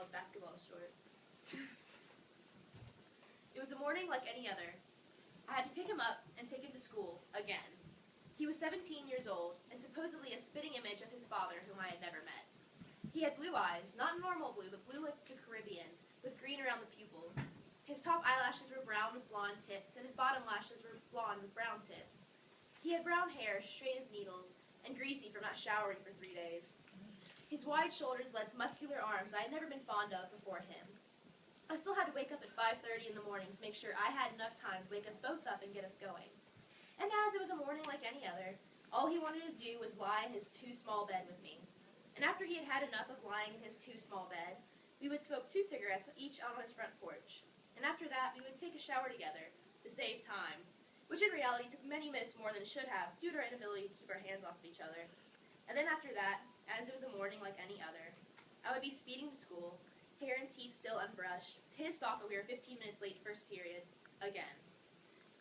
called basketball shorts. It was a morning like any other. I had to pick him up and take him to school again. He was 17 years old and supposedly a spitting image of his father, whom I had never met. He had blue eyes, not normal blue, but blue like the Caribbean, with green around the pupils. His top eyelashes were brown with blonde tips, and his bottom lashes were blonde with brown tips. He had brown hair, straight as needles, and greasy from not showering for 3 days. His wide shoulders led to muscular arms I had never been fond of before him. I still had to wake up at 5:30 in the morning to make sure I had enough time to wake us both up and get us going. And as it was a morning like any other, all he wanted to do was lie in his too-small bed with me. And after he had had enough of lying in his too-small bed, we would smoke 2 cigarettes each on his front porch. And after that, we would take a shower together to save time, which in reality took many minutes more than it should have due to our inability to keep our hands off of each other. And then after that, as it was a morning like any other, I would be speeding to school, hair and teeth still unbrushed, pissed off that we were 15 minutes late first period, again.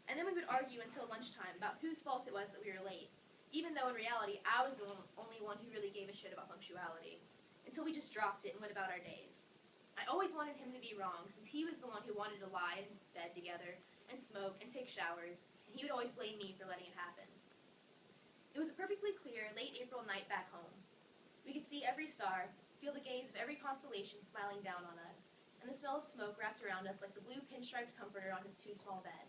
And then we would argue until lunchtime about whose fault it was that we were late, even though in reality I was the only one who really gave a shit about punctuality, until we just dropped it and went about our days. I always wanted him to be wrong, since he was the one who wanted to lie in bed together, and smoke, and take showers, and he would always blame me for letting it happen. It was a perfectly clear, late April night back home. We could see every star, feel the gaze of every constellation smiling down on us, and the smell of smoke wrapped around us like the blue pinstriped comforter on his too-small bed.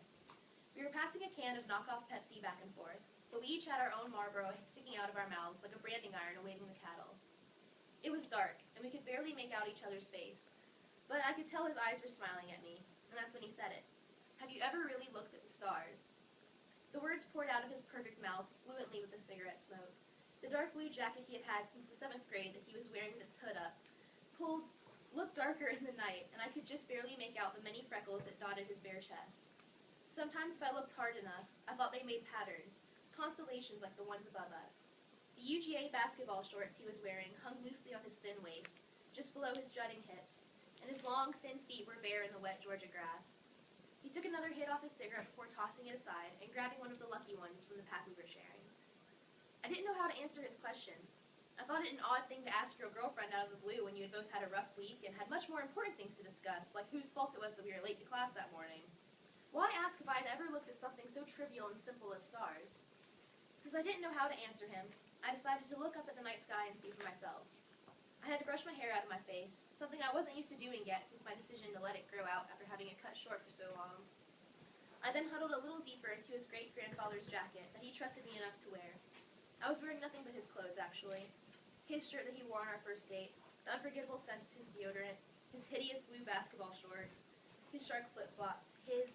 We were passing a can of knockoff Pepsi back and forth, but we each had our own Marlboro sticking out of our mouths like a branding iron awaiting the cattle. It was dark, and we could barely make out each other's face, but I could tell his eyes were smiling at me, and that's when he said it. Have you ever really looked at the stars? The words poured out of his perfect mouth fluently with the cigarette smoke. The dark blue jacket he had had since the 7th grade that he was wearing with its hood up looked darker in the night, and I could just barely make out the many freckles that dotted his bare chest. Sometimes if I looked hard enough, I thought they made patterns, constellations like the ones above us. The UGA basketball shorts he was wearing hung loosely on his thin waist, just below his jutting hips, and his long, thin feet were bare in the wet Georgia grass. He took another hit off his cigarette before tossing it aside and grabbing one of the lucky ones from the pack we were sharing. I didn't know how to answer his question. I thought it an odd thing to ask your girlfriend out of the blue when you had both had a rough week and had much more important things to discuss, like whose fault it was that we were late to class that morning. Why ask if I had ever looked at something so trivial and simple as stars? Since I didn't know how to answer him, I decided to look up at the night sky and see for myself. I had to brush my hair out of my face, something I wasn't used to doing yet since my decision to let it grow out after having it cut short for so long. I then huddled a little deeper into his great-grandfather's jacket that he trusted me enough to wear. I was wearing nothing but his clothes, actually. His shirt that he wore on our first date, the unforgettable scent of his deodorant, his hideous blue basketball shorts, his shark flip-flops, his.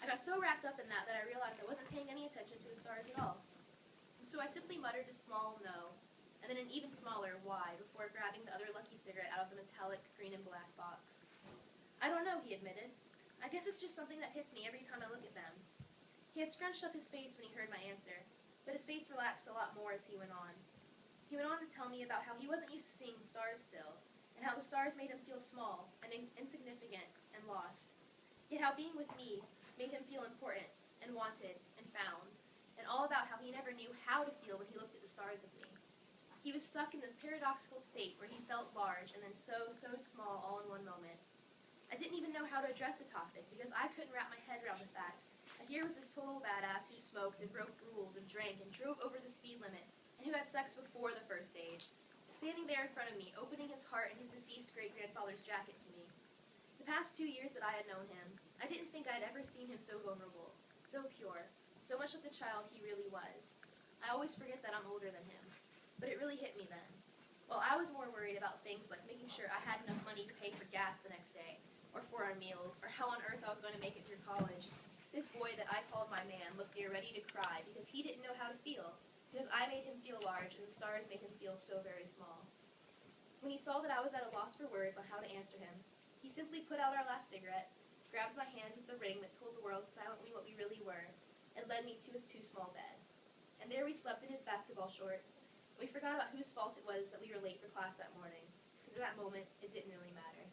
I got so wrapped up in that I realized I wasn't paying any attention to the stars at all. So I simply muttered a small no, and then an even smaller why before grabbing the other lucky cigarette out of the metallic green and black box. I don't know, he admitted. I guess it's just something that hits me every time I look at them. He had scrunched up his face when he heard my answer, but his face relaxed a lot more as he went on. He went on to tell me about how he wasn't used to seeing the stars still, and how the stars made him feel small and insignificant and lost. Yet how being with me made him feel important and wanted and found, and all about how he never knew how to feel when he looked at the stars with me. He was stuck in this paradoxical state where he felt large and then so small all in one moment. I didn't even know how to address the topic because I couldn't wrap my head around the fact that here was this total badass who smoked and broke rules and drank and drove over the speed limit and who had sex before the first date, standing there in front of me, opening his heart and his deceased great-grandfather's jacket to me. The past 2 years that I had known him, I didn't think I had ever seen him so vulnerable, so pure, so much like the child he really was. I always forget that I'm older than him, but it really hit me then. While I was more worried about things like making sure I had enough money to pay for gas the next day, or for our meals, or how on earth I was going to make it through college, this boy that I called my man looked near ready to cry because he didn't know how to feel, because I made him feel large and the stars made him feel so very small. When he saw that I was at a loss for words on how to answer him, he simply put out our last cigarette, grabbed my hand with the ring that told the world silently what we really were, and led me to his too-small bed. And there we slept in his basketball shorts, and we forgot about whose fault it was that we were late for class that morning, because at that moment, it didn't really matter.